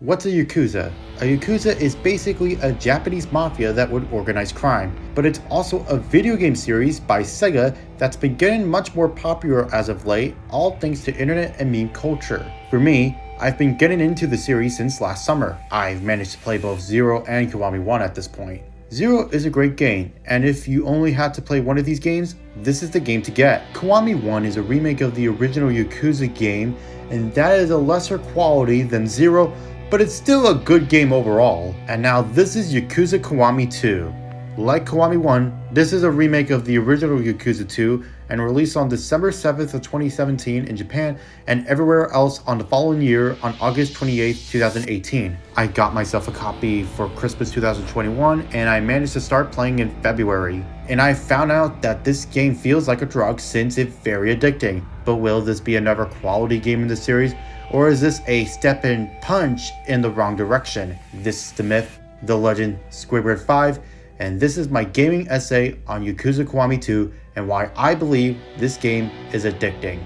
What's a Yakuza? A Yakuza is basically a Japanese mafia that would organize crime, but it's also a video game series by Sega that's been getting much more popular as of late, all thanks to internet and meme culture. For me, I've been getting into the series since last summer. I've managed to play both 0 and Kiwami 1 at this point. 0 is a great game, and if you only had to play one of these games, this is the game to get. Kiwami 1 is a remake of the original Yakuza game, and that is a lesser quality than 0, but it's still a good game overall. And now this is Yakuza Kiwami 2. Like Kiwami 1, this is a remake of the original Yakuza 2 and released on December 7th of 2017 in Japan and everywhere else on the following year on August 28th, 2018. I got myself a copy for Christmas 2021 and I managed to start playing in February. And I found out that this game feels like a drug since it's very addicting. But will this be another quality game in the series? Or is this a step and punch in the wrong direction? This is the myth, the legend, Squidward 5, and this is my gaming essay on Yakuza Kiwami 2 and why I believe this game is addicting.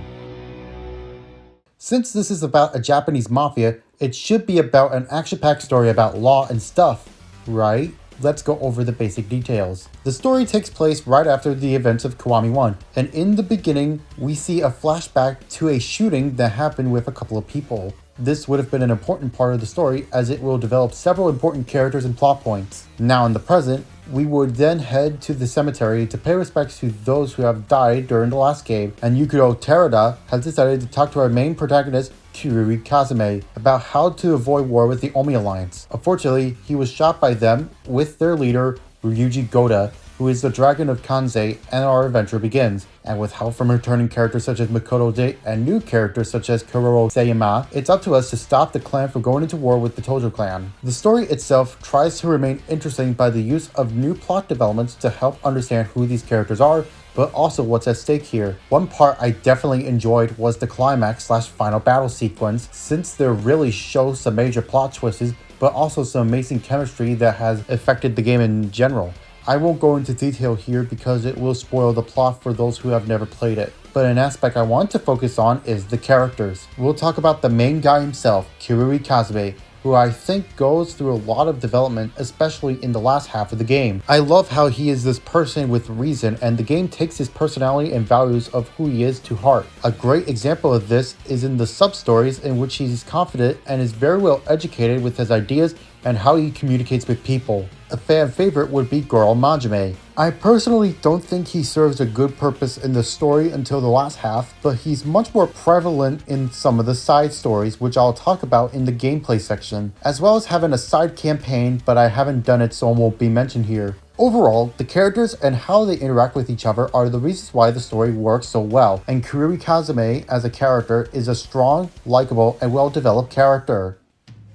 Since this is about a Japanese mafia, it should be about an action-packed story about law and stuff, right? Let's go over the basic details. The story takes place right after the events of Kiwami 1, and in the beginning, we see a flashback to a shooting that happened with a couple of people. This would have been an important part of the story as it will develop several important characters and plot points. Now in the present, we would then head to the cemetery to pay respects to those who have died during the last game, and Yukiro Terada has decided to talk to our main protagonist, Kiryu Kazumi, about how to avoid war with the Omi Alliance. Unfortunately, he was shot by them with their leader, Ryuji Goda, who is the Dragon of Kanzei, and our adventure begins. And with help from returning characters such as Makoto Date and new characters such as Kuroro Seiyama, it's up to us to stop the clan from going into war with the Tojo clan. The story itself tries to remain interesting by the use of new plot developments to help understand who these characters are, but also what's at stake here. One part I definitely enjoyed was the climax/final battle sequence, since there really shows some major plot twists, but also some amazing chemistry that has affected the game in general. I won't go into detail here because it will spoil the plot for those who have never played it, but an aspect I want to focus on is the characters. We'll talk about the main guy himself, Kiryu Kazumi, who I think goes through a lot of development, especially in the last half of the game. I love how he is this person with reason, and the game takes his personality and values of who he is to heart. A great example of this is in the sub-stories in which he's confident and is very well educated with his ideas and how he communicates with people. A fan favorite would be Girl Majime. I personally don't think he serves a good purpose in the story until the last half, but he's much more prevalent in some of the side stories, which I'll talk about in the gameplay section, as well as having a side campaign, but I haven't done it so it won't be mentioned here. Overall, the characters and how they interact with each other are the reasons why the story works so well, and Kiryu Kazumi as a character is a strong, likable, and well-developed character.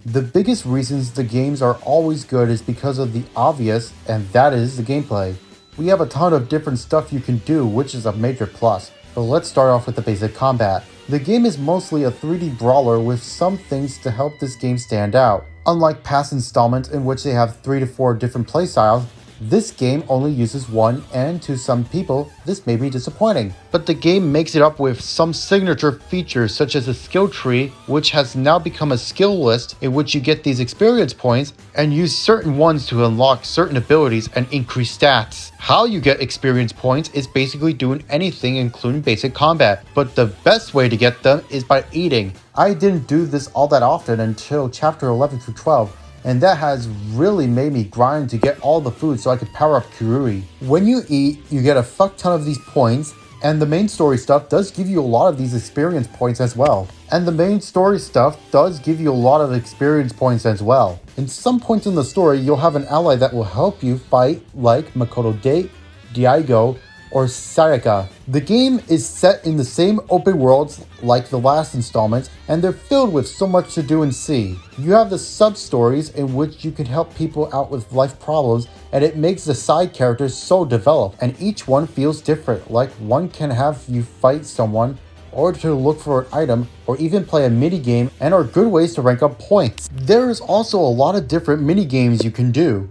The biggest reasons the games are always good is because of the obvious, and that is the gameplay. We have a ton of different stuff you can do, which is a major plus, but let's start off with the basic combat. The game is mostly a 3D brawler with some things to help this game stand out. Unlike past installments in which they have 3 to 4 different playstyles, this game only uses one, and to some people, this may be disappointing. But the game makes it up with some signature features such as a skill tree, which has now become a skill list in which you get these experience points and use certain ones to unlock certain abilities and increase stats. How you get experience points is basically doing anything including basic combat, but the best way to get them is by eating. I didn't do this all that often until chapter 11 through 12. And that has really made me grind to get all the food so I could power up Kiryu. When you eat, you get a fuck ton of these points, and the main story stuff does give you a lot of these experience points as well. In some points in the story, you'll have an ally that will help you fight, like Makoto Date, Daigo, or Sayaka. The game is set in the same open worlds like the last installments, and they're filled with so much to do and see. You have the sub-stories in which you can help people out with life problems, and it makes the side characters so developed, and each one feels different, like one can have you fight someone, or to look for an item, or even play a mini game, and are good ways to rank up points. There is also a lot of different mini games you can do.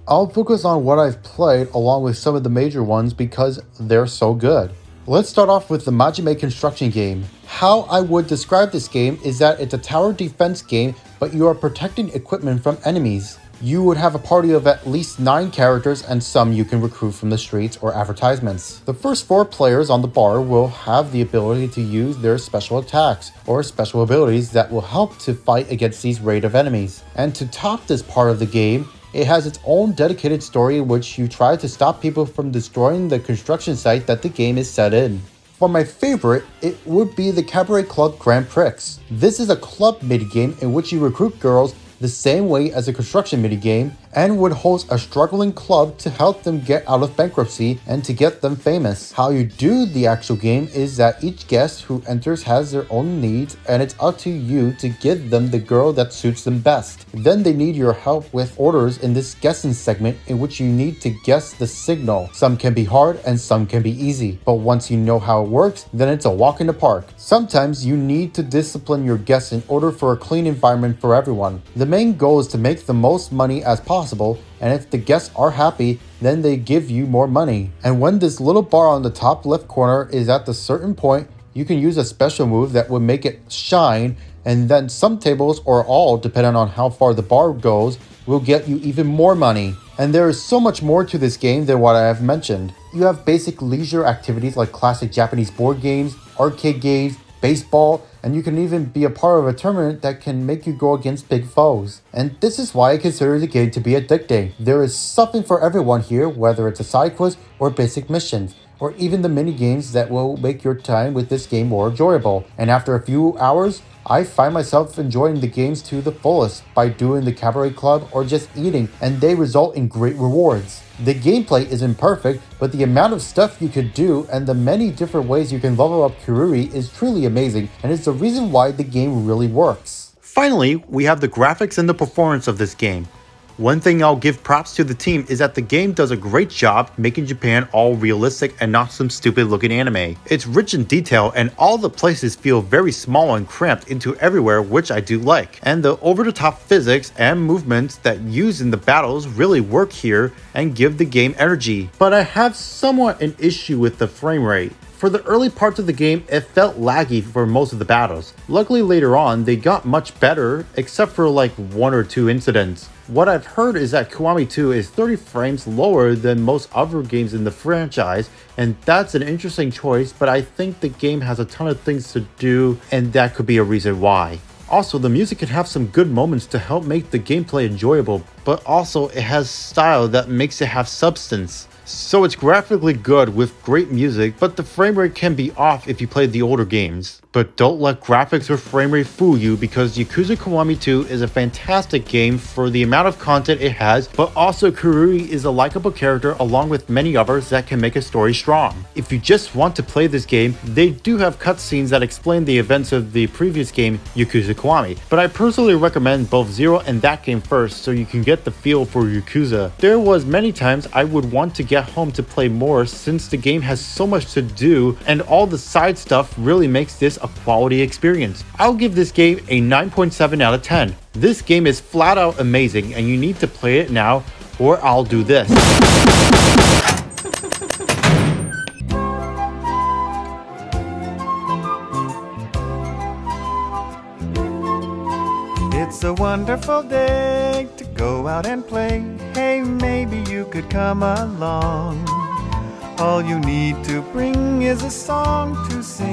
I'll focus on what I've played along with some of the major ones because they're so good. Let's start off with the Majime construction game. How I would describe this game is that it's a tower defense game but you are protecting equipment from enemies. You would have a party of at least 9 characters and some you can recruit from the streets or advertisements. The first 4 players on the bar will have the ability to use their special attacks or special abilities that will help to fight against these raid of enemies. And to top this part of the game, it has its own dedicated story in which you try to stop people from destroying the construction site that the game is set in. For my favorite, it would be the Cabaret Club Grand Prix. This is a club minigame in which you recruit girls the same way as a construction minigame and would host a struggling club to help them get out of bankruptcy and to get them famous. How you do the actual game is that each guest who enters has their own needs and it's up to you to give them the girl that suits them best. Then they need your help with orders in this guessing segment in which you need to guess the signal. Some can be hard and some can be easy, but once you know how it works, then it's a walk in the park. Sometimes you need to discipline your guests in order for a clean environment for everyone. The main goal is to make the most money as possible, and if the guests are happy, then they give you more money. And when this little bar on the top left corner is at the certain point, you can use a special move that will make it shine, and then some tables or all, depending on how far the bar goes, will get you even more money. And there is so much more to this game than what I have mentioned. You have basic leisure activities like classic Japanese board games, arcade games, baseball, and you can even be a part of a tournament that can make you go against big foes. And this is why I consider the game to be addicting. There is something for everyone here, whether it's a side quest or basic missions, or even the mini games that will make your time with this game more enjoyable. And after a few hours, I find myself enjoying the games to the fullest by doing the Cabaret Club or just eating, and they result in great rewards. The gameplay isn't perfect, but the amount of stuff you could do and the many different ways you can level up Kiruri is truly amazing, and it's the reason why the game really works. Finally, we have the graphics and the performance of this game. One thing I'll give props to the team is that the game does a great job making Japan all realistic and not some stupid looking anime. It's rich in detail and all the places feel very small and cramped into everywhere, which I do like. And the over-the-top physics and movements that used in the battles really work here and give the game energy. But I have somewhat an issue with the frame rate. For the early parts of the game, it felt laggy for most of the battles. Luckily later on, they got much better, except for like 1 or 2 incidents. What I've heard is that Kiwami 2 is 30 frames lower than most other games in the franchise, and that's an interesting choice, but I think the game has a ton of things to do, and that could be a reason why. Also, the music can have some good moments to help make the gameplay enjoyable, but also it has style that makes it have substance. So it's graphically good with great music, but the frame rate can be off if you play the older games. But don't let graphics or frame rate fool you, because Yakuza Kiwami 2 is a fantastic game for the amount of content it has, but also Kiruri is a likable character along with many others that can make a story strong. If you just want to play this game, they do have cutscenes that explain the events of the previous game, Yakuza Kiwami, but I personally recommend both Zero and that game first so you can get the feel for Yakuza. There was many times I would want to get home to play more since the game has so much to do and all the side stuff really makes this a quality experience. I'll give this game a 9.7 out of 10. This game is flat out amazing and you need to play it now or I'll do this. It's a wonderful day to go out and play. Hey, maybe you could come along. All you need to bring is a song to sing.